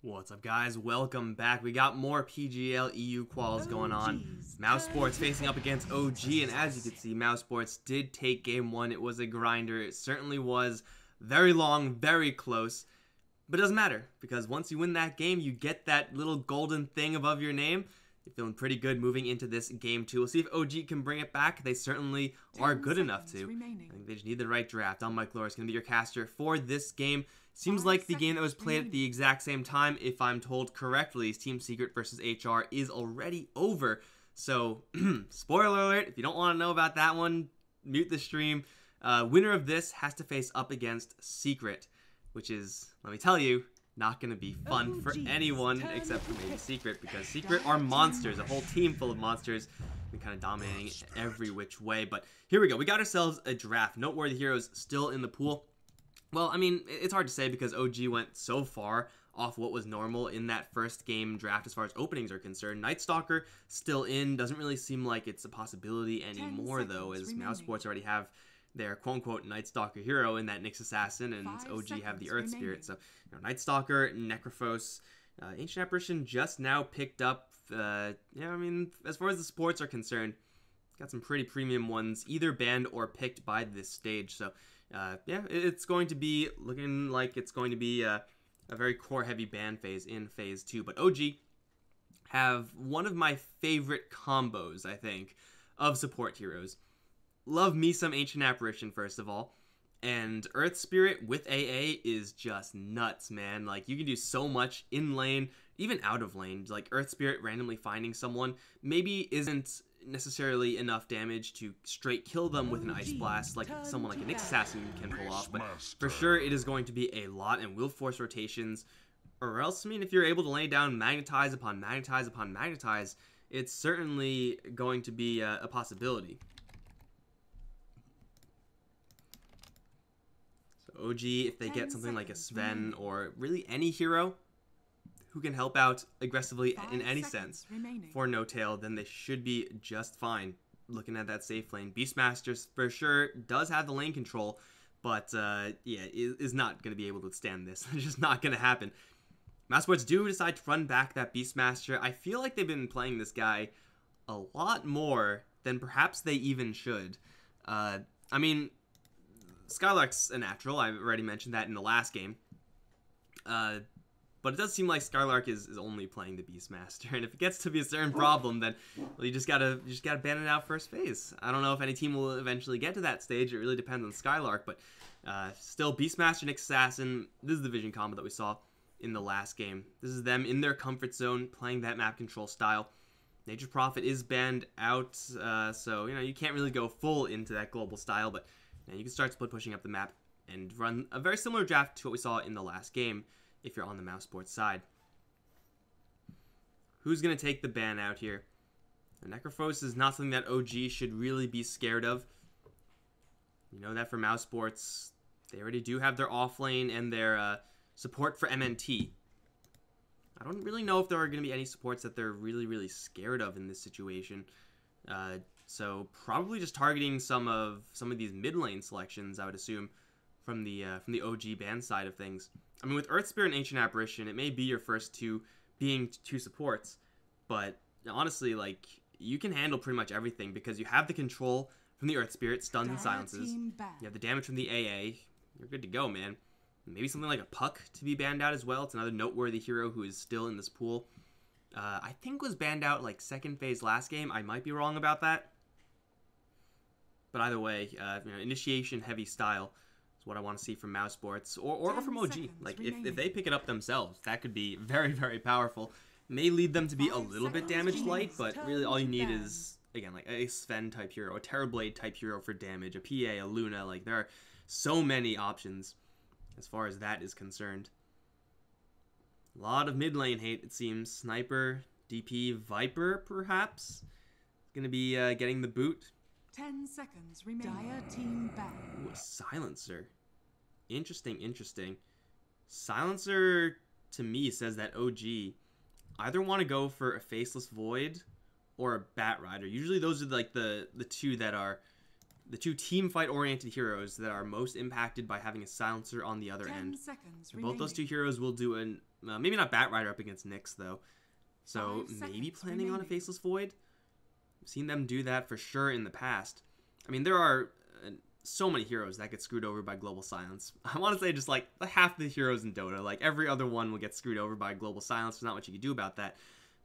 What's up, guys? Welcome back. We got more PGL EU quals going on. Mouse Sports facing up against OG, and as you can see, Mouse Sports did take game one. It was a grinder. It certainly was very long, very close, but it doesn't matter because once you win that game, you get that little golden thing above your name. You're feeling pretty good moving into this game two. We'll see if OG can bring it back. They certainly are good enough to. I think they just need the right draft. I'm Mike Loris, going to be your caster for this game. Seems like the game that was played at the exact same time, if I'm told correctly. Team Secret versus HR is already over. So, spoiler alert, if you don't want to know about that one, mute the stream. Winner of this has to face up against Secret, which is, let me tell you, not going to be fun for anyone except for maybe Secret, because Secret are monsters, a whole team full of monsters. Been kind of dominating every which way. But here we go. We got ourselves a draft. Noteworthy heroes still in the pool. Well, I mean, it's hard to say because OG went so far off what was normal in that first game draft as far as openings are concerned. Night Stalker still in. Doesn't really seem like it's a possibility anymore, though, as Mouse Sports already have their quote-unquote Night Stalker hero in that Nyx Assassin, and OG have the Earth Spirit. So, Night Stalker, Necrophos, Ancient Apparition just now picked up. I mean, as far as the supports are concerned, got some pretty premium ones, either banned or picked by this stage. So, yeah, it's going to be looking like it's going to be a very core-heavy ban phase in Phase 2. But OG have one of my favorite combos, I think, of support heroes. Love me some Ancient Apparition, first of all. And Earth Spirit with AA is just nuts, man. Like, you can do so much in lane, even out of lane. Like, Earth Spirit randomly finding someone maybe isn't necessarily enough damage to straight kill them with an Ice Blast like someone like a Nyx Assassin can pull off, but for sure it is going to be a lot and will force rotations, or else, I mean, if you're able to lay down Magnetize upon Magnetize upon Magnetize, it's certainly going to be a possibility. So OG, if they get something like a Sven or really any hero who can help out aggressively in any sense for No Tail, then they should be just fine. Looking at that safe lane, Beastmaster for sure does have the lane control, but yeah, is not going to be able to withstand this. It's just not going to happen. Mouse Sports do decide to run back that Beastmaster. I feel like they've been playing this guy a lot more than perhaps they even should. I mean, Skylark's a natural. I've already mentioned that in the last game. But it does seem like Skylark is only playing the Beastmaster, and if it gets to be a certain problem, then well, you just gotta ban it out first phase. I don't know if any team will eventually get to that stage. It really depends on Skylark, but still, Beastmaster, Nyx Assassin. This is the vision combo that we saw in the last game. This is them in their comfort zone, playing that map control style. Nature Prophet is banned out, so you can't really go full into that global style, but you can start split pushing up the map and run a very similar draft to what we saw in the last game, if you're on the Mouse Sports side. Who's going to take the ban out here? Necrophos is not something that OG should really be scared of. You know that for Mouse Sports, they already do have their offlane and their support for MNT. I don't really know if there are going to be any supports that they're really scared of in this situation. So probably just targeting some of these mid lane selections, I would assume, from the OG ban side of things. I mean, with Earth Spirit and Ancient Apparition, it may be your first two being two supports, but honestly, like, you can handle pretty much everything because you have the control from the Earth Spirit, stuns and silences. You have the damage from the AA. You're good to go, man. Maybe something like a Puck to be banned out as well. It's another noteworthy hero who is still in this pool. I think was banned out like second phase last game. I might be wrong about that. But either way, initiation heavy style is what I want to see from Mouse Sports or from OG. Like, if they pick it up themselves, that could be very powerful. May lead them to be a little bit damage light, but really all you need is, again, like a Sven type hero, a Terrorblade type hero for damage, a PA, a Luna. Like, there are so many options as far as that is concerned. A lot of mid lane hate, it seems. Sniper, DP, Viper, perhaps, going to be getting the boot. 10 seconds remaining. Dire team back. Ooh, a Silencer. Interesting. Silencer, to me, says that OG either want to go for a Faceless Void or a Bat Rider. Usually those are like the two that are the two team fight-oriented heroes that are most impacted by having a silencer on the other 10 end. seconds Both those two heroes will do an maybe not Batrider up against Nyx though, so 5 maybe seconds planning on a remaining. Faceless Void. I've seen them do that for sure in the past. I mean, there are so many heroes that get screwed over by Global Silence. I want to say just like half the heroes in Dota, like every other one will get screwed over by Global Silence. There's not much you can do about that.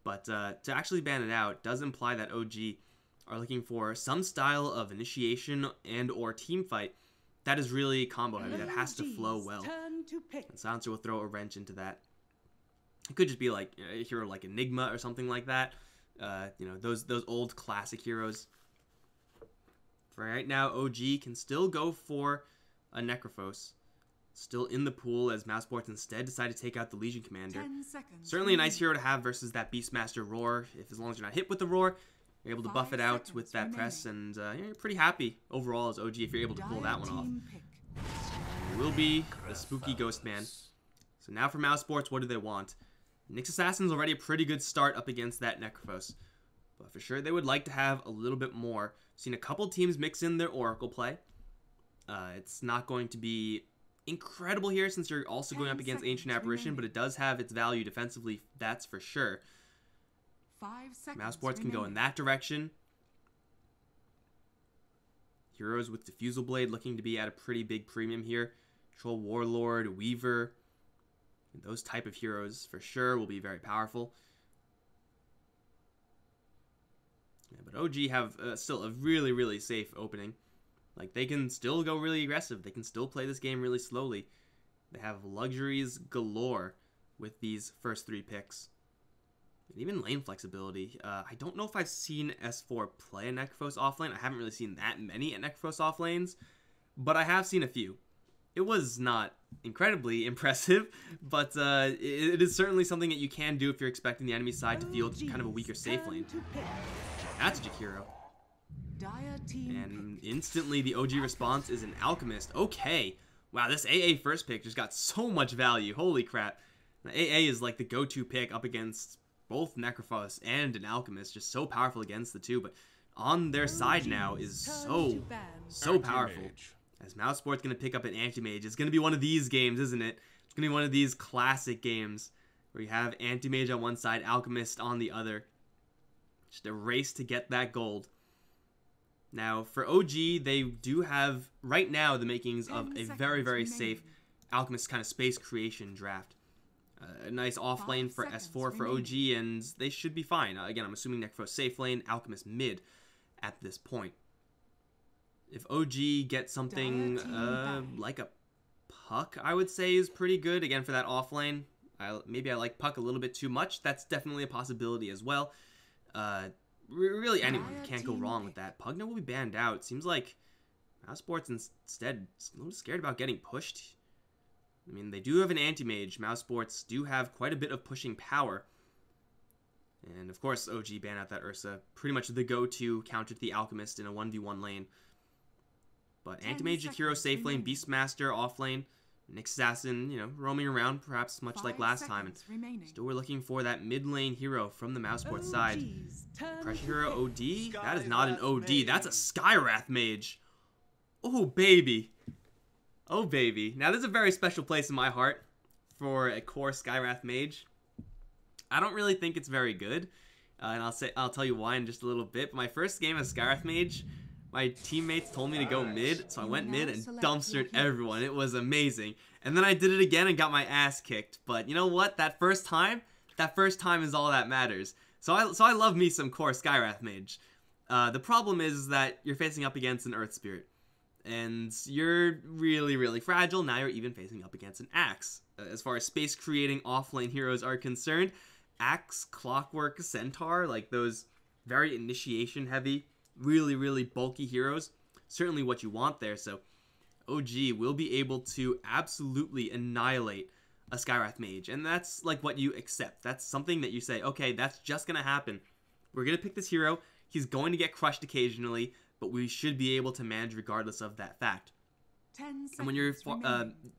But to actually ban it out does imply that OG are looking for some style of initiation and or team fight that is really combo heavy, that has to flow well. And Silencer will throw a wrench into that. It could just be like a hero like Enigma or something like that. You know, those old classic heroes. For right now, OG can still go for a Necrophos. Still in the pool as Mousesports instead decide to take out the Legion Commander. 10 seconds Certainly a nice hero to have versus that Beastmaster Roar. If as long as you're not hit with the Roar, you're able to buff 5 it out seconds with that press, remaining. and you're pretty happy overall as OG if you're able to pull that one off. Team pick. It will be the spooky Ghost Man. So now for Mousesports, what do they want? Nyx Assassin's already a pretty good start up against that Necrophos. But for sure, they would like to have a little bit more. Seen a couple teams mix in their Oracle play. It's not going to be incredible here since you're also going up against Ancient Apparition, but it does have its value defensively, that's for sure. 5 seconds Mousesports can go in remaining. that direction. Heroes with Diffusal Blade looking to be at a pretty big premium here. Troll Warlord, Weaver, those type of heroes for sure will be very powerful. Yeah, but OG have still a really, really safe opening. Like, they can still go really aggressive. They can still play this game really slowly. They have luxuries galore with these first 3 picks. And even lane flexibility. I don't know if I've seen S4 play a Necrophos offlane. I haven't really seen that many at Necrophos offlanes, but I have seen a few. It was not incredibly impressive, but it is certainly something that you can do if you're expecting the enemy side to field kind of a weaker safe lane. That's Jakiro. Dire team And instantly the OG response is an Alchemist. Okay. Wow, this AA first pick just got so much value. Holy crap. AA is like the go-to pick up against both Necrophos and an Alchemist. Just so powerful against the two, but on their side now is so powerful. As Mousesport's going to pick up an Anti-Mage. It's going to be one of these games, isn't it? It's going to be one of these classic games where you have Anti-Mage on one side, Alchemist on the other. Just a race to get that gold. Now, for OG, they do have, right now, the makings of a very, very safe Alchemist kind of space creation draft. A nice off lane for S4 for OG, and they should be fine. Again, I'm assuming Necrophos safe lane, Alchemist mid at this point. If OG gets something like a Puck, I would say is pretty good. Again, for that off lane, maybe I like Puck a little bit too much. That's definitely a possibility as well. Really, anyone can't go wrong with that. Pugna will be banned out. Seems like Mousesports instead a little scared about getting pushed. I mean, they do have an Anti-Mage. Mousesports do have quite a bit of pushing power. And of course, OG ban out that Ursa. Pretty much the go-to counter to the Alchemist in a 1v1 lane. But Anti-Mage, Jakiro safe lane, Beastmaster off lane, Nyx Assassin, you know, roaming around perhaps much like last time. And still we're looking for that mid lane hero from the Mousesports side. Pressure hero OD? That is not an OD. That's a Skywrath Mage. Oh, baby. Oh, baby. Now, there's a very special place in my heart for a core Skywrath Mage. I don't really think it's very good. And I'll tell you why in just a little bit. But my first game as Skywrath Mage, my teammates told me to go mid, so I went mid and dumpstered everyone. It was amazing. And then I did it again and got my ass kicked. But you know what? That first time is all that matters. So I love me some core Skywrath Mage. The problem is that you're facing up against an Earth Spirit. And you're really, really fragile. Now you're even facing up against an Axe. As far as space creating offlane heroes are concerned, Axe, Clockwork, Centaur, like those very initiation heavy, really, really bulky heroes, certainly what you want there. So OG will be able to absolutely annihilate a Skywrath Mage. And that's like what you accept. That's something that you say, okay, that's just going to happen. We're going to pick this hero. He's going to get crushed occasionally, but we should be able to manage regardless of that fact. And when you're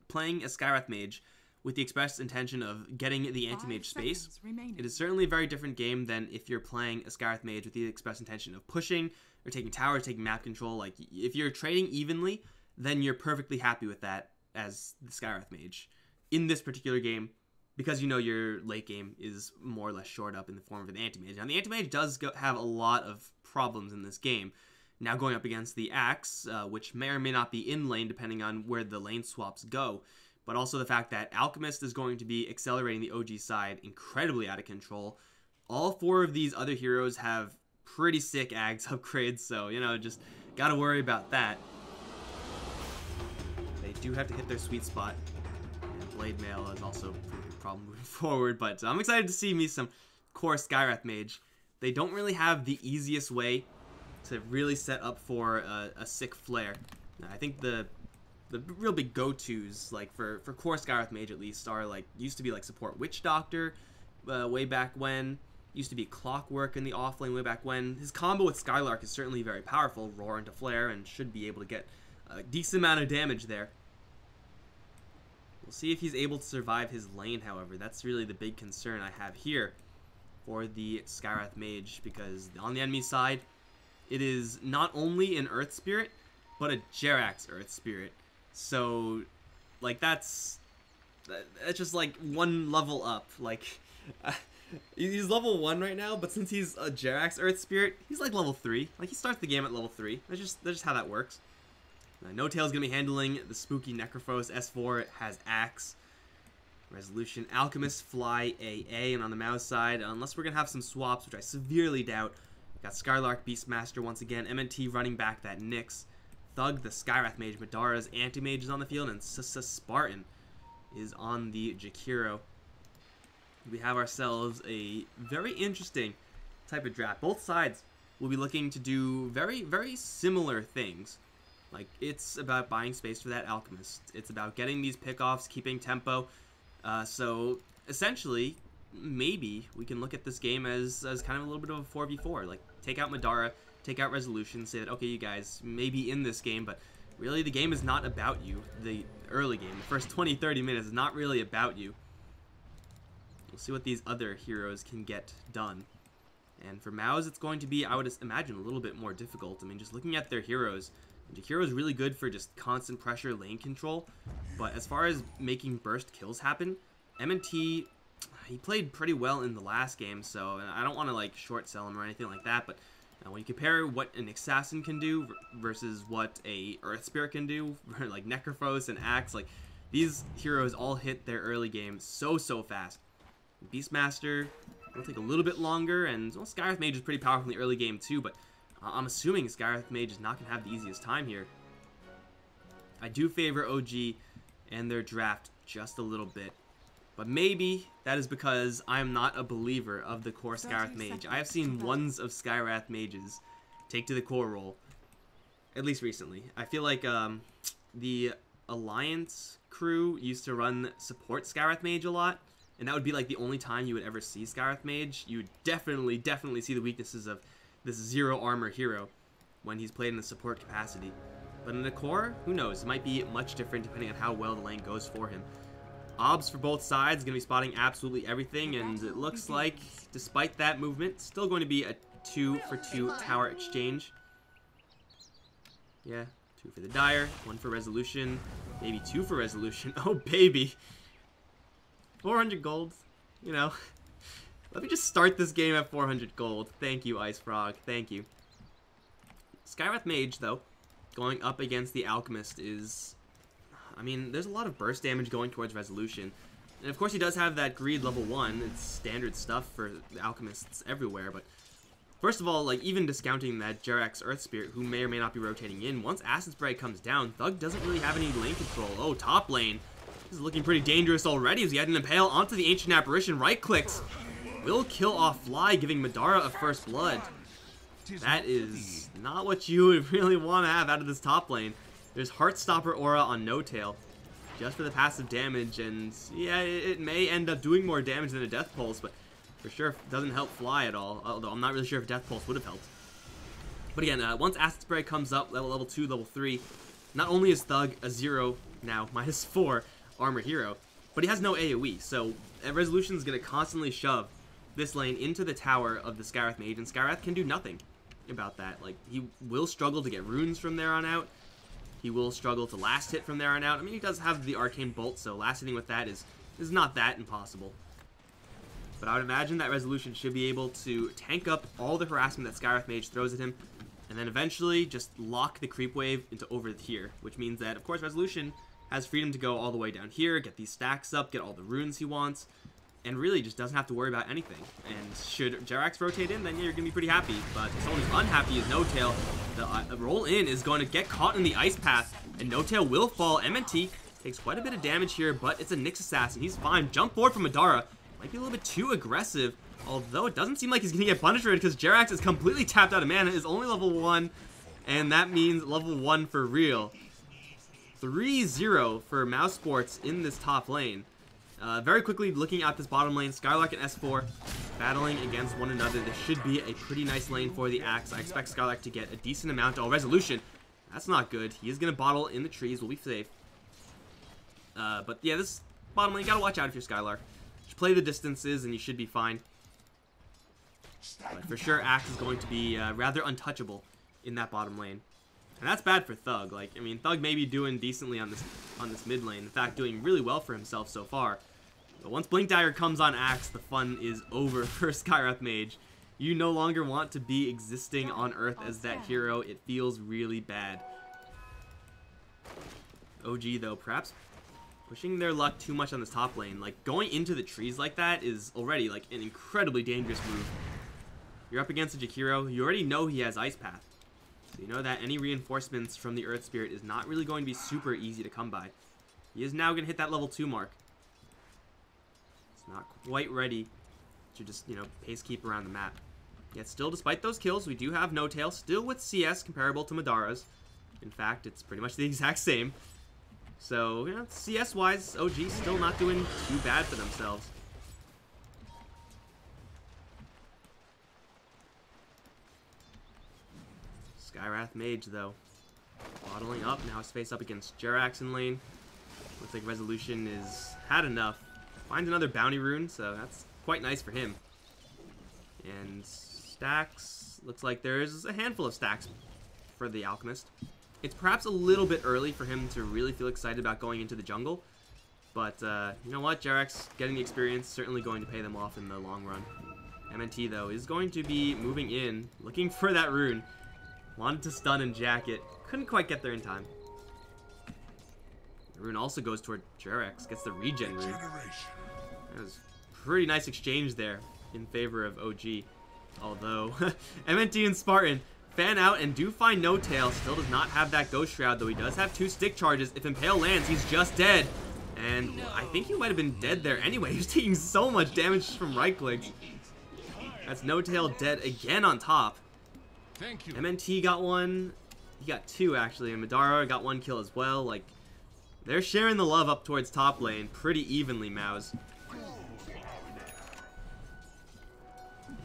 playing a Skywrath Mage with the express intention of getting the anti-mage 5 space. seconds remaining. It is certainly a very different game than if you're playing a Scarith Mage with the express intention of pushing or taking tower, taking map control. Like, if you're trading evenly, then you're perfectly happy with that as the Scarith Mage. In this particular game, because you know your late game is more or less shored up in the form of an anti-mage. Now, the anti-mage does have a lot of problems in this game. Now going up against the Axe, which may or may not be in lane depending on where the lane swaps go, but also the fact that Alchemist is going to be accelerating the OG side incredibly out of control. All 4 of these other heroes have pretty sick Ags upgrades, so, you know, just gotta worry about that. They do have to hit their sweet spot. And Blade Mail is also a pretty big problem moving forward, but I'm excited to see me some core Skywrath Mage. They don't really have the easiest way to really set up for a sick flare. Now, I think the real big go-tos, like for core Skywrath Mage at least, are like used to be like support Witch Doctor way back when. Used to be Clockwork in the offlane way back when. His combo with Skylark is certainly very powerful, roar into flare, and should be able to get a decent amount of damage there. We'll see if he's able to survive his lane, however. That's really the big concern I have here for the Skywrath Mage, because on the enemy side, it is not only an Earth Spirit, but a Jerax Earth Spirit. So, like, that's just, like, one level up. Like, he's level 1 right now, but since he's a Jerax Earth Spirit, he's, like, level 3. Like, he starts the game at level 3. That's just how that works. No Tail's gonna be handling the spooky Necrophos. S4 has Axe. Resolution. Alchemist, Fly, AA, and on the mouse side, unless we're gonna have some swaps, which I severely doubt. Got Skylark, Beastmaster once again, MNT running back that Nyx. Thug, the Skywrath Mage, Madara's Anti-Mage is on the field, and Spartan is on the Jakiro. We have ourselves a very interesting type of draft. Both sides will be looking to do very, very similar things. Like, it's about buying space for that Alchemist. It's about getting these pickoffs, keeping tempo. So, essentially, maybe we can look at this game as kind of a little bit of a 4v4. Like, take out Madara, take out Resolution, say that, okay, you guys may be in this game, but really the game is not about you. The early game, the first 20-30 minutes is not really about you. We'll see what these other heroes can get done. And for mouz, it's going to be, I would imagine, a little bit more difficult. I mean, just looking at their heroes, Jakiro is really good for just constant pressure lane control, but as far as making burst kills happen, MNT, he played pretty well in the last game, so I don't want to like short sell him or anything like that, but when you compare what an Assassin can do versus what a Earth Spirit can do, like Necrophos and Axe, like these heroes all hit their early game so fast. Beastmaster will take a little bit longer, and well, Skywrath Mage is pretty powerful in the early game too, but I'm assuming Skywrath Mage is not going to have the easiest time here. I do favor OG and their draft just a little bit, but maybe that is because I'm not a believer of the core Skywrath Mage. I have seen ones of Skywrath Mages take to the core role, at least recently. I feel like the Alliance crew used to run support Skywrath Mage a lot, and that would be like the only time you would ever see Skywrath Mage. You would definitely see the weaknesses of this 0 armor hero when he's played in the support capacity. But in the core, who knows? It might be much different depending on how well the lane goes for him. Obs for both sides, going to be spotting absolutely everything, and it looks like, despite that movement, still going to be a 2-for-2 tower exchange. Yeah, 2 for the Dire, 1 for Resolution, maybe 2 for Resolution. Oh, baby. 400 gold, you know. Let me just start this game at 400 gold. Thank you, Ice Frog. Thank you. Skywrath Mage, though, going up against the Alchemist is... I mean, there's a lot of burst damage going towards Resolution. And of course he does have that Greed level 1. It's standard stuff for the Alchemists everywhere, but... First of all, like, even discounting that Jerax Earth Spirit, who may or may not be rotating in, once Acid Spray comes down, Thug doesn't really have any lane control. Oh, top lane. This is looking pretty dangerous already as he had an Impale onto the Ancient Apparition. Right clicks. Will kill off Fly, giving Madara a first blood. That is not what you would really want to have out of this top lane. There's Heartstopper Aura on No Tail, just for the passive damage, and yeah, it may end up doing more damage than a Death Pulse, but for sure it doesn't help Fly at all, although I'm not really sure if Death Pulse would have helped. But again, once Acid Spray comes up, level 2, level 3, not only is Thug a 0 now, -4 armor hero, but he has no AoE, so Resolution is going to constantly shove this lane into the tower of the Skywrath Mage, and Skywrath can do nothing about that. Like, he will struggle to get runes from there on out. He will struggle to last hit from there on out. I mean, he does have the Arcane Bolt, so last hitting with that is not that impossible. But I would imagine that Resolution should be able to tank up all the harassment that Skywrath Mage throws at him, and then eventually just lock the creep wave into over here, which means that, of course, Resolution has freedom to go all the way down here, get these stacks up, get all the runes he wants, and really just doesn't have to worry about anything. And should Jerax rotate in, then yeah, you're going to be pretty happy. But someone who's unhappy is No-Tail. The roll in is going to get caught in the ice path, and No-Tail will fall. MNT takes quite a bit of damage here, but it's a Nyx assassin. He's fine. Jump forward from Madara. Might be a little bit too aggressive, although it doesn't seem like he's going to get punished for it because Jerax is completely tapped out of mana, is only level 1, and that means level 1 for real. 3-0 for Mouse Sports in this top lane. Very quickly looking at this bottom lane, Skylark and S4 battling against one another. This should be a pretty nice lane for the Axe. I expect Skylark to get a decent amount. Oh, Resolution. That's not good. He is going to bottle in the trees. We'll be safe. But yeah, this bottom lane, you got to watch out if you're Skylark. Just play the distances and you should be fine. But for sure, Axe is going to be rather untouchable in that bottom lane. And that's bad for Thug. Like, I mean, Thug may be doing decently on this mid lane. In fact, doing really well for himself so far. But once Blink Dagger comes on Axe, the fun is over for Skywrath Mage. You no longer want to be existing on Earth as that hero. It feels really bad. OG, though, perhaps pushing their luck too much on this top lane. Like, going into the trees like that is already, like, an incredibly dangerous move. You're up against a Jakiro. You already know he has Ice Path. So you know that any reinforcements from the Earth Spirit is not really going to be super easy to come by. He is now going to hit that level 2 mark. It's not quite ready to just, you know, pace keep around the map. Yet still, despite those kills, we do have No-Tail, still with CS comparable to Madara's. In fact, it's pretty much the exact same. So, you know, CS-wise, OG still not doing too bad for themselves. Skywrath Mage, though, bottling up. Now his face up against Jerax in lane. Looks like Resolution is had enough. Finds another bounty rune, so that's quite nice for him. And stacks, looks like there's a handful of stacks for the Alchemist. It's perhaps a little bit early for him to really feel excited about going into the jungle. But you know what, Jerax getting the experience, certainly going to pay them off in the long run. MNT, though, is going to be moving in, looking for that rune. Wanted to stun and jacket. Couldn't quite get there in time. The rune also goes toward Jerax. Gets the regen rune. That was a pretty nice exchange there in favor of OG. Although, MNT and Spartan fan out and do find No-Tail. Still does not have that Ghost Shroud, though he does have 2 stick charges. If Impale lands, he's just dead. And I think he might have been dead there anyway. He was taking so much damage from right clicks. That's No-Tail dead again on top. Thank you. MNT got 1. He got 2, actually. And Madara got 1 kill as well. Like, they're sharing the love up towards top lane pretty evenly, Mouz.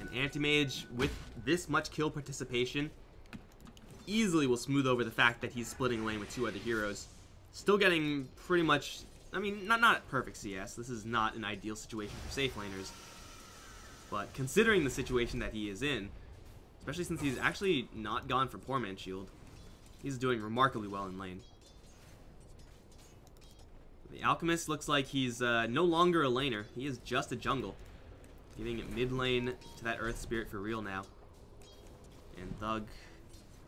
And Anti-Mage, with this much kill participation, easily will smooth over the fact that he's splitting lane with 2 other heroes. Still getting pretty much, I mean, not perfect CS. This is not an ideal situation for safe laners. But considering the situation that he is in, especially since he's actually not gone for Poor Man's Shield, he's doing remarkably well in lane. The Alchemist looks like he's no longer a laner. He is just a jungle. Getting it mid lane to that Earth Spirit for real now. And Thug,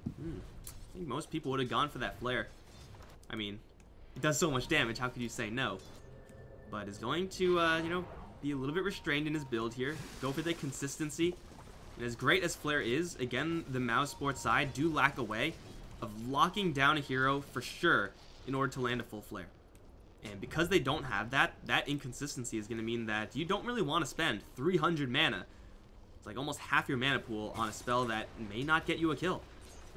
I think most people would have gone for that flare. I mean, it does so much damage, how could you say no? But is going to, you know, be a little bit restrained in his build here. Go for the consistency. And as great as Flare is, again, the Mouse Sports side do lack a way of locking down a hero for sure in order to land a full Flare. And because they don't have that, that inconsistency is going to mean that you don't really want to spend 300 mana. It's like almost half your mana pool on a spell that may not get you a kill.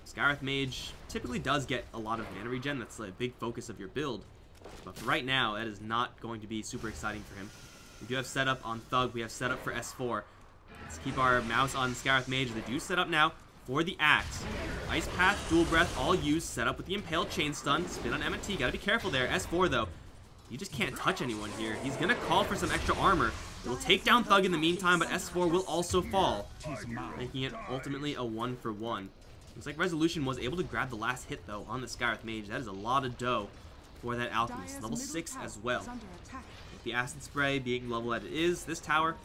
Skywrath Mage typically does get a lot of mana regen. That's a big focus of your build. But for right now, that is not going to be super exciting for him. We do have setup on Thug. We have setup for S4. Let's keep our mouse on Skywrath Mage. They do set up now for the Axe. Ice Path, Dual Breath, all used. Set up with the Impaled Chain Stun. Spin on MNT. Gotta be careful there. S4, though, He just can't touch anyone here. He's going to call for some extra armor. It will take down Thug in the meantime, but S4 will also fall, making it ultimately a 1-for-1. Looks like Resolution was able to grab the last hit, though, on the Skywrath Mage. That is a lot of dough for that Alchemist. Level 6 as well. With the Acid Spray being level as it is, this tower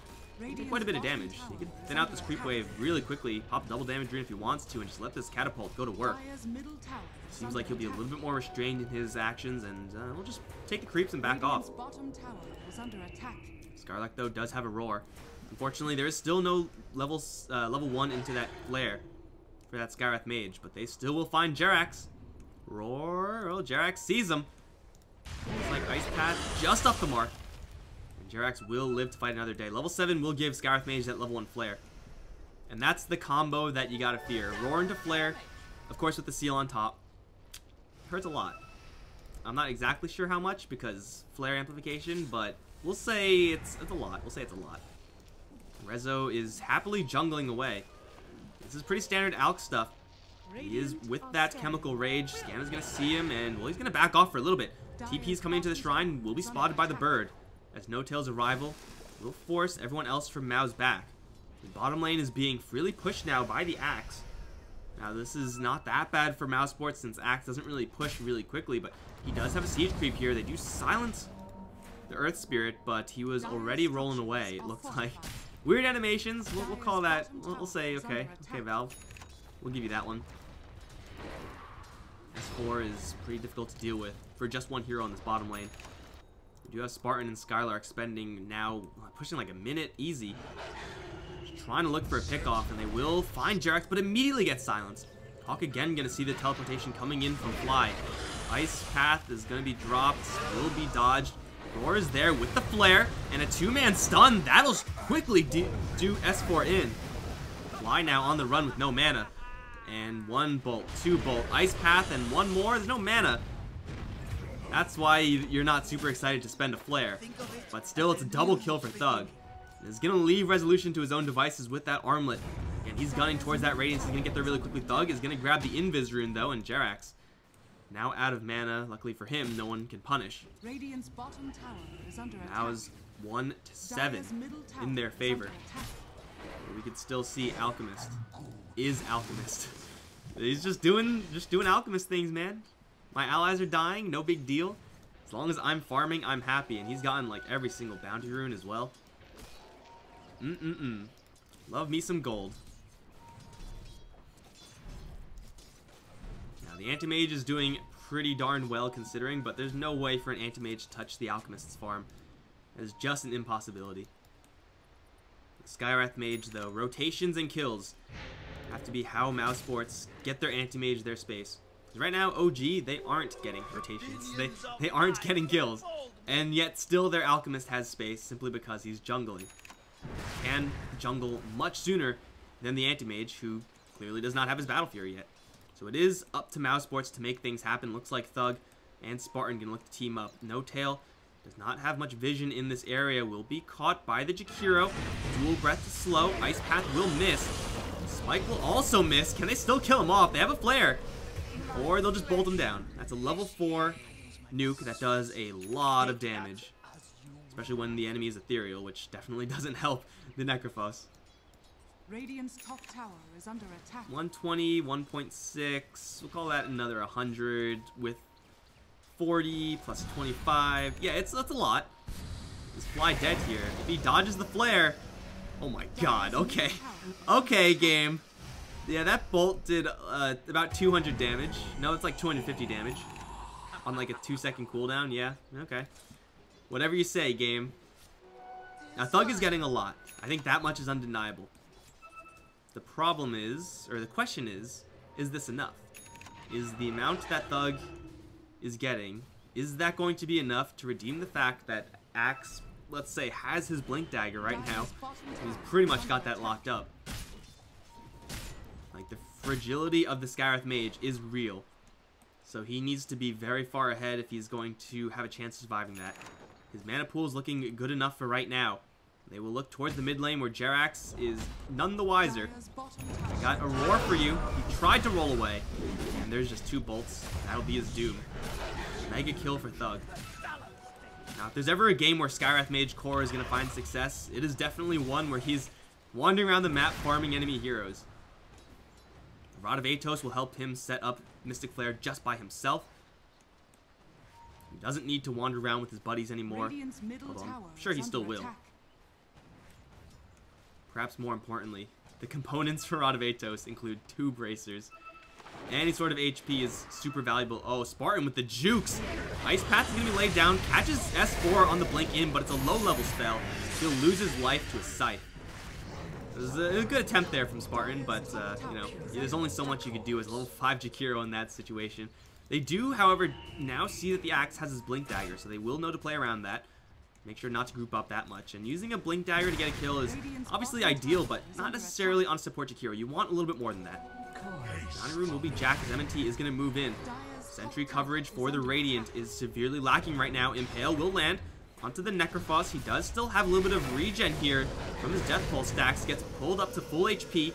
will do quite a bit of damage. He can thin out this creep wave really quickly, pop double damage rune if he wants to, and just let this catapult go to work. Seems like he'll be a little bit more restrained in his actions, and we'll just take the creeps and back off. Scarlet, though, does have a roar. Unfortunately, there is still no level 1 into that flare for that Skywrath Mage, but they still will find Jerax. Roar! Oh, Jerax sees him. Looks like Ice Path just off the mark. And Jerax will live to fight another day. Level 7 will give Skywrath Mage that level 1 flare. And that's the combo that you gotta fear. Roar into flare, of course with the seal on top. Hurts a lot. I'm not exactly sure how much because flare amplification, but we'll say it's a lot. We'll say it's a lot. Rezo is happily jungling away. This is pretty standard Alk stuff. He is with that Chemical Rage. Scanner's going to see him, and, well, he's going to back off for a little bit. TP's coming into the shrine, will be spotted by the bird, as No Tail's arrival will force everyone else from mouz back. The bottom lane is being freely pushed now by the Axe. Now, this is not that bad for mousesports since Axe doesn't really push really quickly, but he does have a siege creep here. They do silence the Earth Spirit, but he was already rolling away, it looked like. Weird animations, we'll call that, we'll say, okay, Valve. We'll give you that one. S4 is pretty difficult to deal with for just one hero on this bottom lane. We do have Spartan and Skylark spending now, pushing like a minute easy. Just trying to look for a pickoff, and they will find Jerax, but immediately get silenced. Hawk again going to see the teleportation coming in from Fly. Ice Path is going to be dropped, will be dodged. Roar is there with the flare, and a 2-man stun. That'll quickly do S4 in. Fly now on the run with no mana. And 1 bolt, 2 bolt, Ice Path, and 1 more. There's no mana. That's why you're not super excited to spend a flare. But still, it's a double kill for Thug. He's going to leave Resolution to his own devices with that armlet. And he's gunning towards that radiance. He's going to get there really quickly. Thug is going to grab the Invis rune, though, and Jerax now out of mana. Luckily for him, no one can punish. Now is 1-7 in their favor. We could still see Alchemist is Alchemist. He's just doing Alchemist things, man. My allies are dying, no big deal. As long as I'm farming, I'm happy. And he's gotten like every single bounty rune as well. Love me some gold. Now the Anti-Mage is doing pretty darn well considering, but there's no way for an Anti-Mage to touch the Alchemist's farm. It is just an impossibility. The Skywrath Mage, though, rotations and kills have to be how mousesports get their Anti-Mage their space. Because right now, OG, they aren't getting rotations. They aren't getting kills. And yet still their Alchemist has space simply because he's jungling. Can jungle much sooner than the Anti-Mage, who clearly does not have his Battle Fury yet. So it is up to mousesports to make things happen. Looks like Thug and Spartan can look to team up. No Tail does not have much vision in this area. Will be caught by the Jakiro. Dual Breath is slow. Ice Path will miss. Spike will also miss. Can they still kill him off? They have a flare. Or they'll just bolt him down. That's a level 4 nuke that does a lot of damage. Especially when the enemy is ethereal, which definitely doesn't help the Necrophos. Radiant's top tower is under attack. 120, 1.6. We'll call that another 100 with 40 plus 25. Yeah, that's a lot. Is Fly dead here? If he dodges the flare. Oh my god, okay. Okay, game. Yeah, that bolt did about 200 damage. No, it's like 250 damage. On like a 2-second cooldown, yeah, okay. Whatever you say, game. Now, Thug is getting a lot. I think that much is undeniable. The problem is, or the question is this enough? Is the amount that Thug is getting, is that going to be enough to redeem the fact that Axe, let's say, has his Blink Dagger right now? He's pretty much got that locked up. Like, the fragility of the Skywrath Mage is real. So he needs to be very far ahead if he's going to have a chance of surviving that. His mana pool is looking good enough for right now. They will look towards the mid lane where Jerax is none the wiser. Got a roar for you. He tried to roll away. And there's just 2 bolts. That'll be his doom. Mega kill for Thug. Now, if there's ever a game where Skywrath Mage Core is going to find success, it is definitely one where he's wandering around the map farming enemy heroes. Rod of Atos will help him set up Mystic Flare just by himself. He doesn't need to wander around with his buddies anymore, although I'm sure he still will. Perhaps more importantly, the components for Rod of Atos include 2 bracers. Any sort of HP is super valuable. Oh, Spartan with the jukes. Ice Path is going to be laid down. Catches S4 on the blink in, but it's a low-level spell. He'll lose his life to a scythe. It was a good attempt there from Spartan, but, you know, there's only so much you could do as a level 5 Jakiro in that situation. They do, however, now see that the Axe has his Blink Dagger, so they will know to play around that. Make sure not to group up that much. And using a Blink Dagger to get a kill is obviously ideal, but not necessarily on support Jakiro. You want a little bit more than that. Bounty Room will be jacked as MNT is going to move in. Sentry coverage for the Radiant is severely lacking right now. Impale will land onto the Necrophos. He does still have a little bit of regen here from his Death Pulse stacks. Gets pulled up to full HP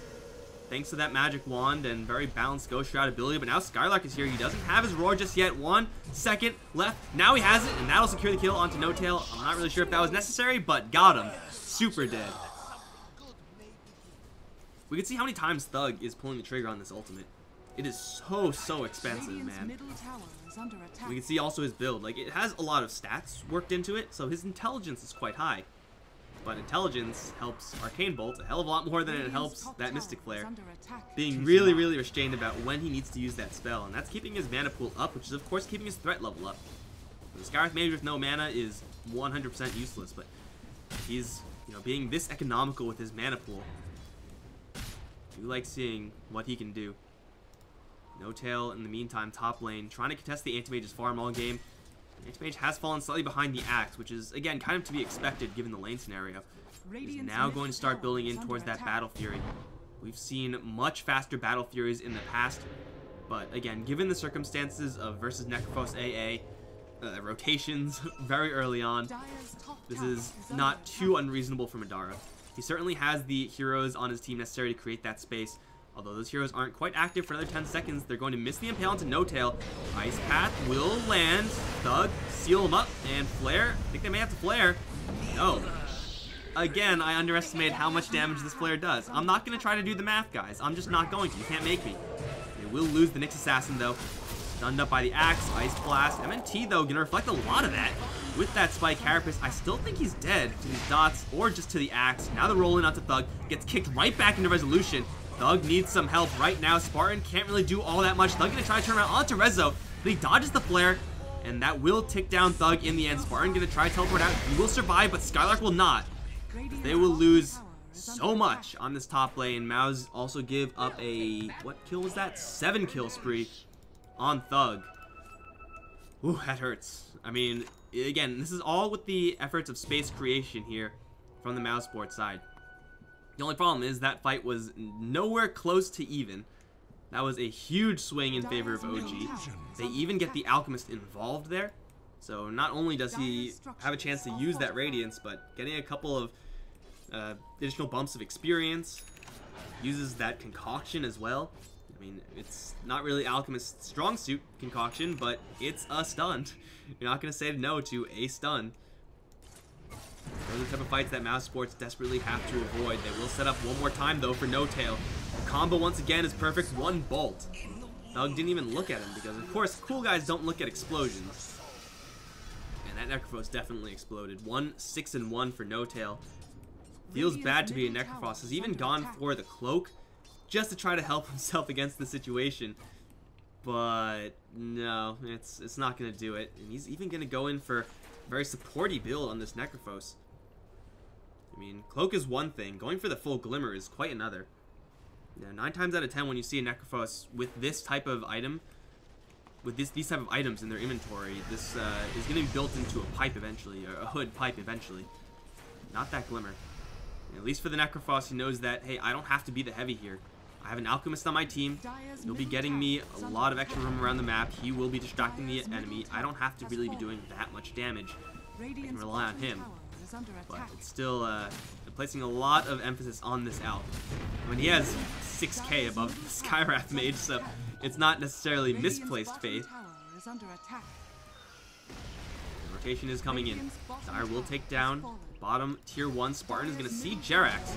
thanks to that Magic Wand and very balanced Ghost Shroud ability. But now Skylark is here. He doesn't have his Roar just yet. 1 second left. Now he has it, and that'll secure the kill onto No Tail. I'm not really sure if that was necessary, but got him. Super dead. We can see how many times Thug is pulling the trigger on this ultimate. It is so expensive, man. We can see also his build. Like, it has a lot of stats worked into it, so his intelligence is quite high. But intelligence helps Arcane Bolt a hell of a lot more than it helps that Mystic Flare. Being really restrained about when he needs to use that spell, and that's keeping his mana pool up, which is of course keeping his threat level up. The Skywrath Mage with no mana is 100% useless, but he's, you know, being this economical with his mana pool. I do like seeing what he can do. No Tail in the meantime, top lane, trying to contest the Anti-Mage's farm all game. Anti-Mage has fallen slightly behind the Axe, which is, again, kind of to be expected given the lane scenario. He's now going to start building in towards that Battle Fury. We've seen much faster Battle Furies in the past, but again, given the circumstances of versus Necrophos AA, rotations very early on, this is not too unreasonable for Madara. He certainly has the heroes on his team necessary to create that space. Although those heroes aren't quite active for another 10 seconds, they're going to miss the Impale into No Tail. Ice Path will land. Thug, seal him up, and Flare. I think they may have to Flare. No. Again, I underestimated how much damage this Flare does. I'm not going to try to do the math, guys. I'm just not going to. You can't make me. They will lose the Nyx Assassin, though. Stunned up by the Axe. Ice Blast. MNT, though, going to reflect a lot of that. With that Spike Carapace, I still think he's dead to these dots or just to the Axe. Now the roll in onto Thug. Gets kicked right back into Resolution. Thug needs some help right now. Spartan can't really do all that much. Thug gonna try to turn around onto Rezo, but he dodges the flare, and that will tick down Thug in the end. Spartan gonna try to teleport out. He will survive, but Skylark will not. They will lose so much on this top lane. Mouz also give up a, what kill was that? 7 kill spree on Thug. Ooh, that hurts. I mean, again, this is all with the efforts of space creation here from the Mouse Sport side. The only problem is that fight was nowhere close to even. That was a huge swing in favor of OG. They even get the Alchemist involved there. So not only does he have a chance to use that Radiance, but getting a couple of additional bumps of experience. Uses that Concoction as well. I mean, it's not really Alchemist's strong suit, Concoction, but it's a stun. You're not going to say no to a stun. Those are the type of fights that Mouse Sports desperately have to avoid. They will set up one more time, though, for No Tail. The combo, once again, is perfect. 1 bolt. Thug didn't even look at him because, of course, cool guys don't look at explosions. And that Necrophos definitely exploded. 6-1 for No Tail. Feels bad to be a Necrophos. Has even gone for the cloak just to try to help himself against the situation. But no, it's not going to do it. And he's even going to go in for very supporty build on this Necrophos. I mean, Cloak is one thing. Going for the full Glimmer is quite another. Yeah, 9 times out of 10 when you see a Necrophos with this type of item, with these type of items in their inventory, this is going to be built into a pipe eventually, or a hood pipe eventually. Not that Glimmer. At least for the Necrophos, he knows that, hey, I don't have to be the heavy here. I have an Alchemist on my team. He'll be getting me a lot of extra room around the map. He will be distracting the enemy. I don't have to really be doing that much damage. I can rely on him. But it's still placing a lot of emphasis on this Alch. I mean, he has 6k above the Skywrath Mage, so it's not necessarily misplaced faith. rotation is coming in. Dire will take down bottom tier 1. Spartan is going to see Jerax.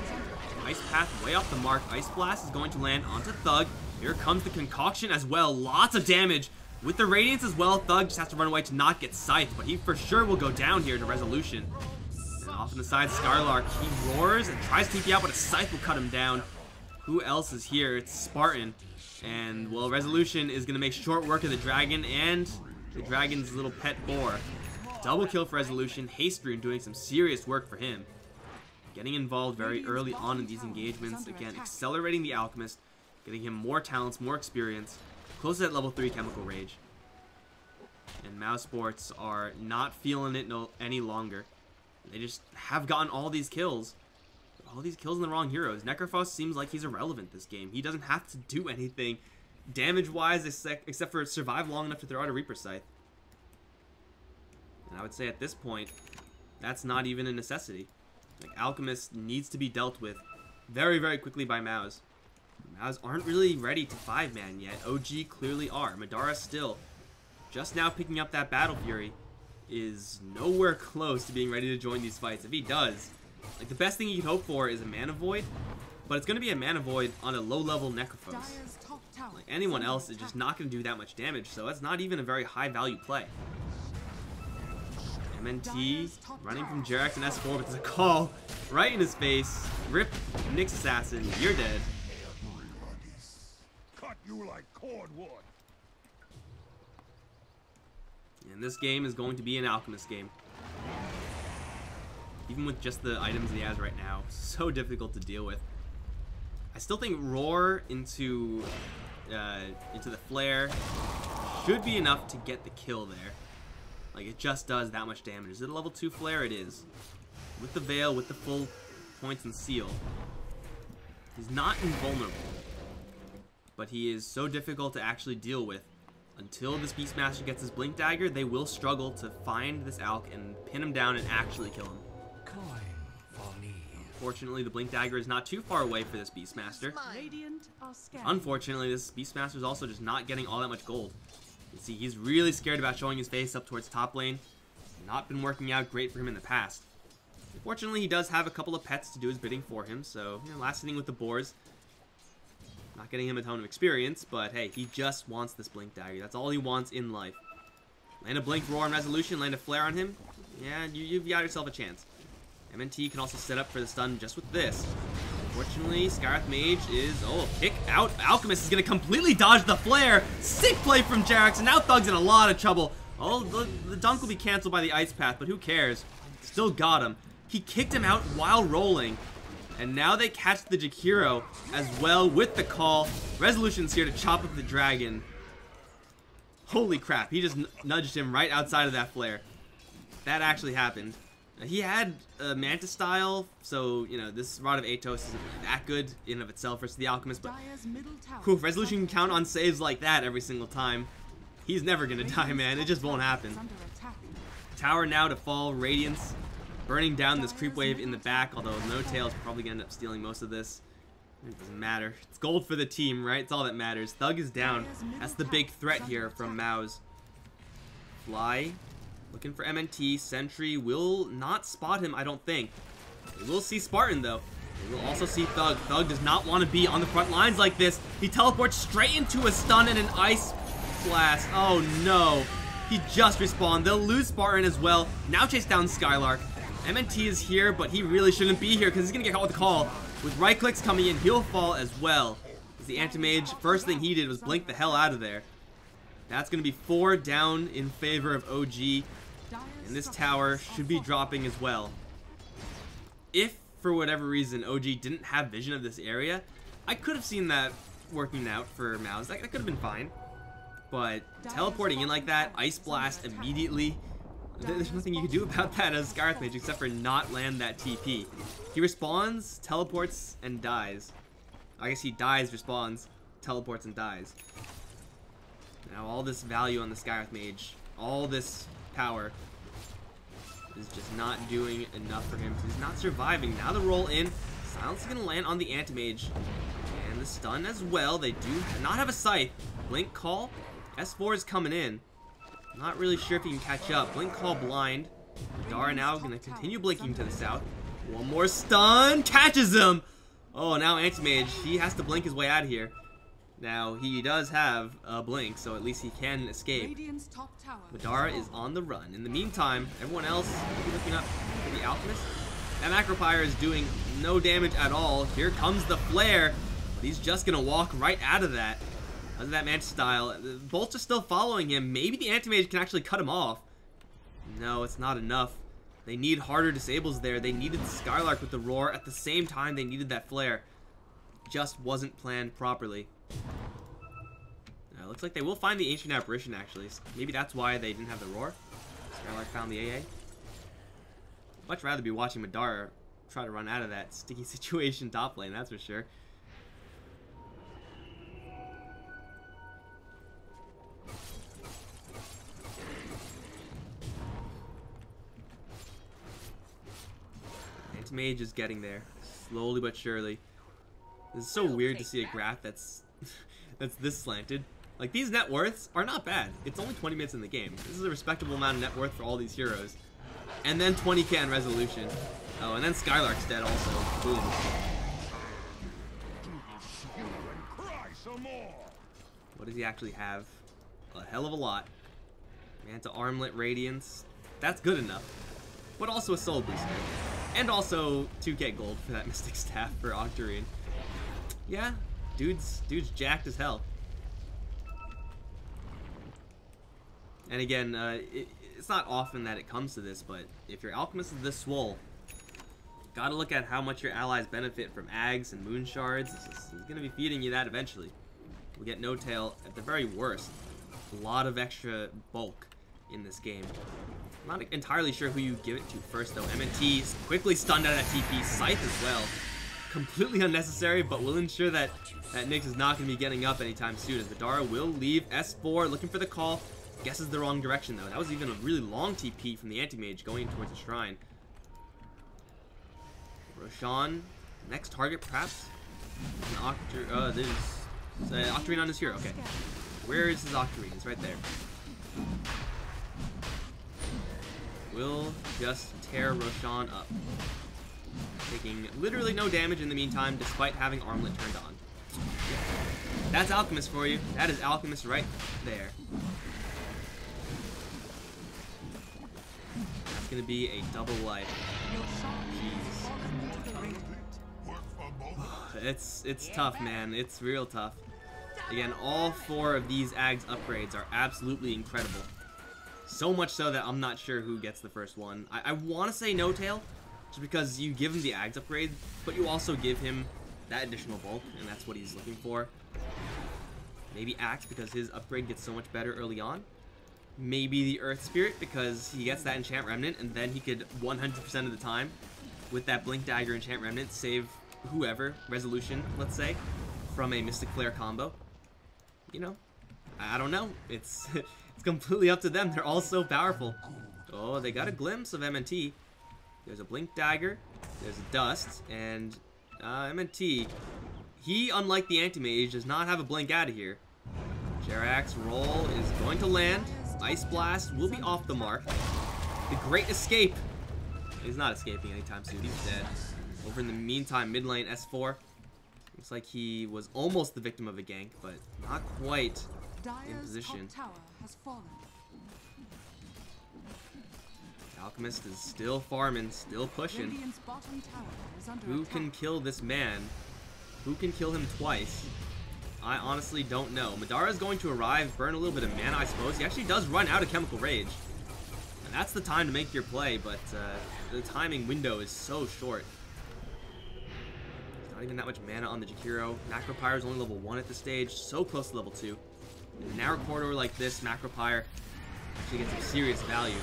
Ice Path way off the mark. Ice Blast is going to land onto Thug. Here comes the concoction as well. Lots of damage with the Radiance as well. Thug just has to run away to not get scythed, but he for sure will go down here to Resolution. And off on the side, Skylark, he roars and tries to TP out, but a scythe will cut him down. Who else is here? It's Spartan. And, well, Resolution is going to make short work of the dragon and the dragon's little pet boar. Double kill for Resolution. Haste Rune doing some serious work for him. Getting involved very early on in these engagements. Again, accelerating the Alchemist, getting him more talents, more experience. Close to that level 3 Chemical Rage. And mouz Sports are not feeling it any longer. They just have gotten all these kills. All these kills on the wrong heroes. Necrophos seems like he's irrelevant this game. He doesn't have to do anything damage-wise except for survive long enough to throw out a Reaper Scythe. And I would say at this point, that's not even a necessity. Like, Alchemist needs to be dealt with very, very quickly by mouz. mouz aren't really ready to 5-man yet. OG clearly are. Madara still, just now picking up that Battle Fury, is nowhere close to being ready to join these fights. If he does, like, the best thing you can hope for is a Mana Void, but it's going to be a Mana Void on a low-level Necrophos. Like, anyone else is just not going to do that much damage, so that's not even a very high-value play. MNT running from Jerax and S4, but there's a call right in his face. Rip, Nyx Assassin, you're dead. Cut you like cordwood. And this game is going to be an Alchemist game. Even with just the items he has right now, so difficult to deal with. I still think Roar into the Flare should be enough to get the kill there. Like, it just does that much damage. Is it a level 2 Flare? It is. With the Veil, with the full points and seal. He's not invulnerable. But he is so difficult to actually deal with. Until this Beastmaster gets his Blink Dagger, they will struggle to find this Alk and pin him down and actually kill him. Unfortunately, the Blink Dagger is not too far away for this Beastmaster. Unfortunately, this Beastmaster is also just not getting all that much gold. You see, he's really scared about showing his face up towards top lane. Not been working out great for him in the past. Fortunately, he does have a couple of pets to do his bidding for him, so, you know, last hitting with the boars. Not getting him a ton of experience, but hey, he just wants this Blink Dagger. That's all he wants in life. Land a Blink, Roar, and Resolution, land a Flare on him. Yeah, you've got yourself a chance. MNT can also set up for the stun just with this. Unfortunately, Skywrath Mage is, kick out. Alchemist is going to completely dodge the Flare. Sick play from Jerax, and now Thug's in a lot of trouble. Oh, the dunk will be canceled by the Ice Path, but who cares? Still got him. He kicked him out while rolling. And now they catch the Jakiro as well with the call. Resolution's here to chop up the dragon. Holy crap, he just nudged him right outside of that Flare. That actually happened. He had a Manta style, so, you know, this Rod of Atos isn't that good in and of itself versus the Alchemist, but Resolution can count on saves like that every single time. He's never gonna die, man. It just won't happen. Tower now to fall. Radiance burning down this creep wave in the back, although No Tail's probably gonna end up stealing most of this. It doesn't matter. It's gold for the team, right? It's all that matters. Thug is down. That's the big threat here from mouz. Fly. Looking for MNT. Sentry will not spot him, I don't think. They will see Spartan, though. They will also see Thug. Thug does not want to be on the front lines like this. He teleports straight into a stun and an Ice Blast. Oh, no. He just respawned. They'll lose Spartan as well. Now chase down Skylark. MNT is here, but he really shouldn't be here because he's going to get caught with the call. With right clicks coming in, he'll fall as well. As the Anti-Mage, first thing he did was blink the hell out of there. That's going to be 4 down in favor of OG. And this tower should be dropping as well. If, for whatever reason, OG didn't have vision of this area, I could have seen that working out for mouz. That could have been fine. But teleporting in like that, Ice Blast immediately, there's nothing you can do about that as Skywrath Mage except for not land that TP. He respawns, teleports, and dies. I guess he dies, respawns, teleports, and dies. Now all this value on the Skywrath Mage, all this power is just not doing enough for him. He's not surviving. Now the roll in. Silence is going to land on the Anti-Mage. And the stun as well. They do not have a scythe. Blink call. S4 is coming in. Not really sure if he can catch up. Blink Call blind. Madara now going to continue blinking to the south. One more stun. Catches him. Oh, now Anti-Mage, he has to blink his way out of here. Now, he does have a blink, so at least he can escape. Madara is on the run. In the meantime, everyone else will be looking up for the Alchemist. That Macropyre is doing no damage at all. Here comes the flare. But he's just going to walk right out of that. Out of that Mantis style. The bolts are still following him. Maybe the Anti-Mage can actually cut him off. No, it's not enough. They need harder disables there. They needed the Skylark with the roar. At the same time, they needed that flare. Just wasn't planned properly. Looks like they will find the Ancient Apparition, actually. So maybe that's why they didn't have the roar. Skylark found the AA. Much rather be watching Madara try to run out of that sticky situation top lane, that's for sure. Anti-Mage is getting there, slowly but surely. This is so weird to see a graph that's that's this slanted. Like, these net worths are not bad. It's only 20 minutes in the game. This is a respectable amount of net worth for all these heroes. And then 20k on resolution. Oh, and then Skylark's dead also. Boom. What does he actually have? A hell of a lot. Manta Armlet Radiance. That's good enough. But also a soul booster. And also 2k gold for that Mystic Staff for Octarine. Yeah, dude's jacked as hell. And again, it's not often that it comes to this, but if your Alchemist is this swole, gotta look at how much your allies benefit from Ags and Moon Shards. He's gonna be feeding you that eventually. We'll get No Tail at the very worst. A lot of extra bulk in this game. I'm not entirely sure who you give it to first, though. MNT quickly stunned out of that TP. Scythe as well. Completely unnecessary, but will ensure that Nyx is not going to be getting up anytime soon, as Madara will leave S4, looking for the call. Guesses the wrong direction, though. That was even a really long TP from the Anti-Mage going towards the shrine. Roshan, next target, perhaps? There's Octarine on his hero. Okay. Where is his Octarine? It's right there. We'll just tear Roshan up. Taking literally no damage in the meantime, despite having Armlet turned on. That's Alchemist for you. That is Alchemist right there. That's gonna be a double life. Jeez. It's tough, man. It's real tough. Again, all 4 of these Ags upgrades are absolutely incredible. So much so that I'm not sure who gets the first one. I want to say No Tail, just because you give him the Ags upgrade, but you also give him that additional bulk, and that's what he's looking for. Maybe Axe, because his upgrade gets so much better early on. Maybe the Earth Spirit, because he gets that Enchant Remnant, and then he could 100% of the time, with that Blink Dagger Enchant Remnant, save whoever, Resolution, let's say, from a Mystic Flare combo. You know, I don't know. It's completely up to them. They're all so powerful. Oh, they got a glimpse of MNT. There's a Blink Dagger, there's a Dust, and MNT, he, unlike the Anti-Mage, does not have a blink out of here. Jerax's roll is going to land. Ice Blast will be off the mark. The Great Escape. He's not escaping anytime soon. He's dead. Over in the meantime, mid lane S4. Looks like he was almost the victim of a gank, but not quite in position. Alchemist is still farming, still pushing. Who can kill this man? Who can kill him twice? I honestly don't know. Madara is going to arrive, burn a little bit of mana, I suppose. He actually does run out of Chemical Rage. And that's the time to make your play, but the timing window is so short. Not even that much mana on the Jakiro. Macropyre is only level 1 at this stage, so close to level 2. In a narrow corridor like this, Macropyre actually gets some serious value.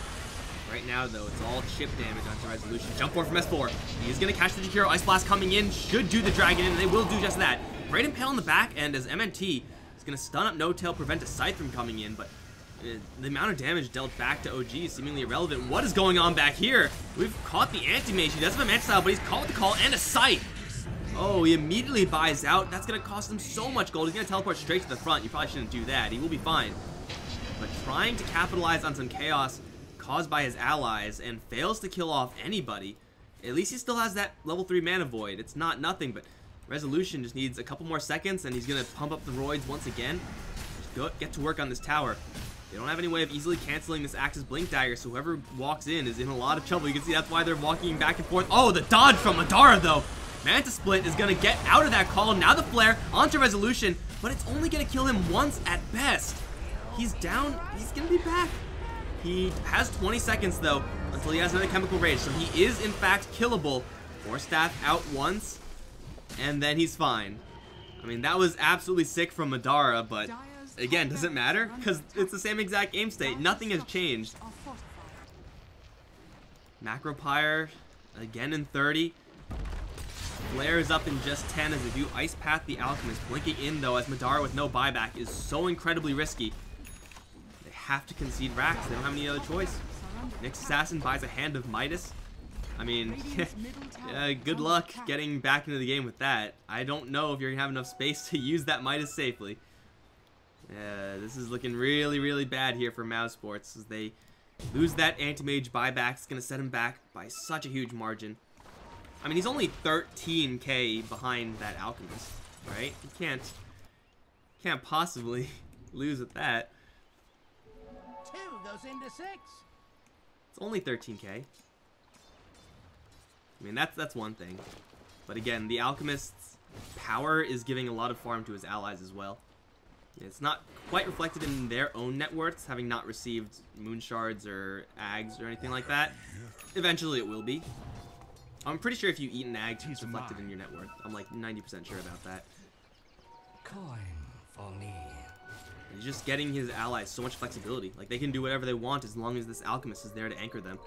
Right now, though, it's all chip damage onto Resolution. Jump forward from S4. He's going to catch the Jakiro. Ice Blast coming in. Should do the Dragon in, and they will do just that. Great Impale on the back end as MNT is going to stun up No Tail, prevent a Scythe from coming in, but the amount of damage dealt back to OG is seemingly irrelevant. What is going on back here? We've caught the Anti-Mage. He does have a Manta style, but he's called the call and a Scythe. Oh, he immediately buys out. That's going to cost him so much gold. He's going to teleport straight to the front. You probably shouldn't do that. He will be fine. but trying to capitalize on some chaos caused by his allies and fails to kill off anybody. At least he still has that level 3 mana void. It's not nothing, but Resolution just needs a couple more seconds and he's going to pump up the roids once again. Just get to work on this tower. They don't have any way of easily canceling this Axe's Blink Dagger, so whoever walks in is in a lot of trouble. You can see that's why they're walking back and forth. Oh, the dodge from Madara, though. Manta Split is going to get out of that call. Now the Flare onto Resolution, but it's only going to kill him once at best. He's down. He's going to be back. He has 20 seconds, though, until he has another Chemical Rage, so he is, in fact, killable. Force Staff out once, and then he's fine. I mean, that was absolutely sick from Madara, but again, does it matter? Because it's the same exact game state. Nothing has changed. Macro Pyre, again in 30. Flare is up in just 10 as they do Ice Path the Alchemist. Blinking in, though, as Madara with no buyback is so incredibly risky. They have to concede racks. They don't have any other choice. Next Assassin buys a Hand of Midas. I mean, good luck getting back into the game with that. I don't know if you're going to have enough space to use that Midas safely. This is looking really, really bad here for mouz Sports as they lose that Anti-Mage buyback. It's going to set him back by such a huge margin. I mean, he's only 13k behind that Alchemist, right? He can't possibly lose with that. 2 goes into 6. It's only 13k. I mean, that's one thing. But again, the Alchemist's power is giving a lot of farm to his allies as well. It's not quite reflected in their own net worths, having not received moon shards or ags or anything like that. Eventually it will be. I'm pretty sure if you eat an ag, it's reflected in your net worth. I'm like 90% sure about that. Coin for me. He's just getting his allies so much flexibility. Like, they can do whatever they want as long as this Alchemist is there to anchor them.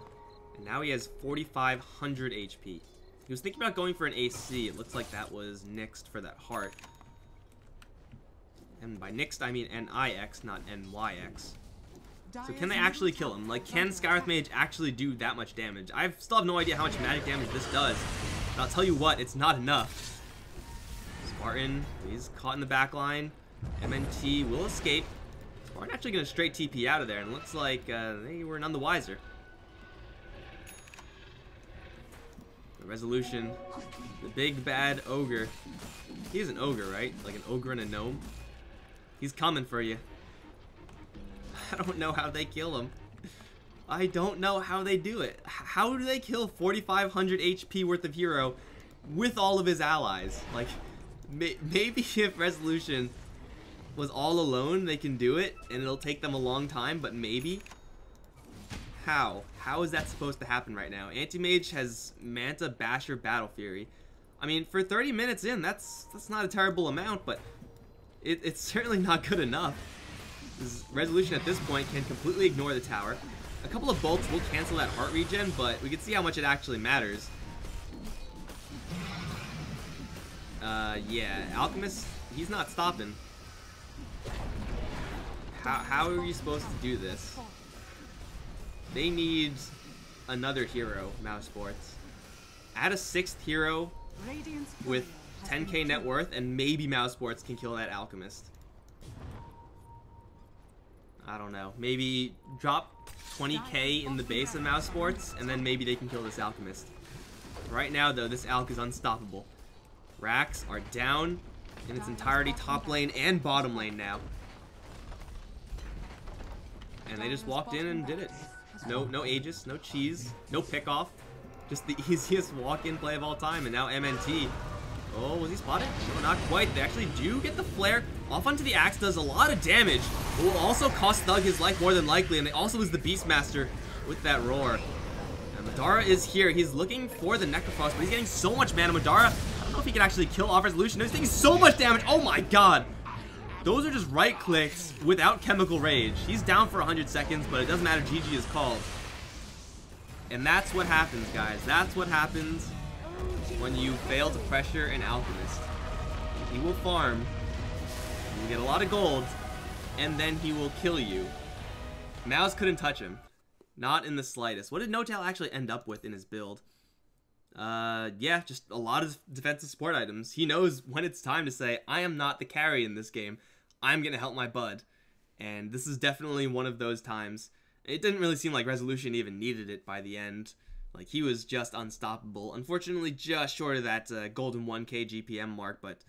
And now he has 4,500 HP. He was thinking about going for an AC. It looks like that was nixed for that heart. And by nixed, I mean N-I-X, not N-Y-X. So can they actually kill him? Like, can Skywrath Mage actually do that much damage? I still have no idea how much magic damage this does. But I'll tell you what, it's not enough. Spartan, he's caught in the back line. MNT will escape. Spartan actually going to straight TP out of there, and it looks like they were none the wiser. The Resolution, the big bad ogre. He's an ogre, right? Like an ogre and a gnome. He's coming for you. I don't know how they kill him. I don't know how they do it. How do they kill 4,500 HP worth of hero with all of his allies? Like, maybe if Resolution was all alone, they can do it, and it'll take them a long time, but maybe. How? How is that supposed to happen right now? Anti-Mage has Manta, Basher, Battle Fury. I mean, for 30 minutes in, that's not a terrible amount, but it's certainly not good enough. This Resolution at this point can completely ignore the tower. A couple of bolts will cancel that heart regen, but we can see how much it actually matters. Yeah, Alchemist, he's not stopping. How are you supposed to do this? They need another hero, mouz Sports. Add a 6th hero with 10k net worth, and maybe mouz Sports can kill that Alchemist. I don't know. Maybe drop 20k in the base of mouz Sports, and then maybe they can kill this Alchemist. Right now, though, this Alch is unstoppable. Racks are down in its entirety, top lane and bottom lane now. And they just walked in and did it. No Aegis, no cheese, no pick-off. Just the easiest walk-in play of all time, and now MNT. Oh, was he spotted? No, not quite. They actually do get the flare off onto the axe, does a lot of damage. It will also cost Thug his life more than likely, and they also lose the Beastmaster with that roar. And Madara is here. He's looking for the Necrofrost, but he's getting so much mana. Madara, I don't know if he can actually kill off Resolution. He's taking so much damage. Oh my god. Those are just right clicks without Chemical Rage. He's down for 100 seconds, but it doesn't matter. GG is called. And that's what happens, guys. That's what happens when you fail to pressure an Alchemist. He will farm, you get a lot of gold, and then he will kill you. mouz couldn't touch him. Not in the slightest. What did No-Tail actually end up with in his build? Yeah, just a lot of defensive support items. He knows when it's time to say, I am not the carry in this game. I'm going to help my bud. And this is definitely one of those times. It didn't really seem like Resolution even needed it by the end. Like, he was just unstoppable. Unfortunately, just short of that golden 1k GPM mark, but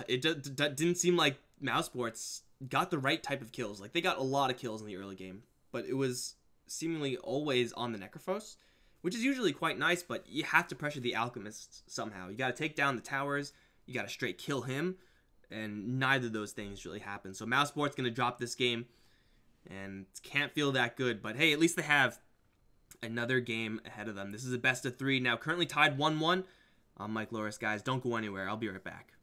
it didn't seem like Mousesports got the right type of kills. Like, they got a lot of kills in the early game, but it was seemingly always on the Necrophos, which is usually quite nice, but you have to pressure the Alchemist somehow. You got to take down the towers, you got to straight kill him, and neither of those things really happen. So Mousesport's going to drop this game, and can't feel that good, but hey, at least they have another game ahead of them. This is a best of 3 now, currently tied 1-1. I'm Mike Loris, guys. Don't go anywhere. I'll be right back.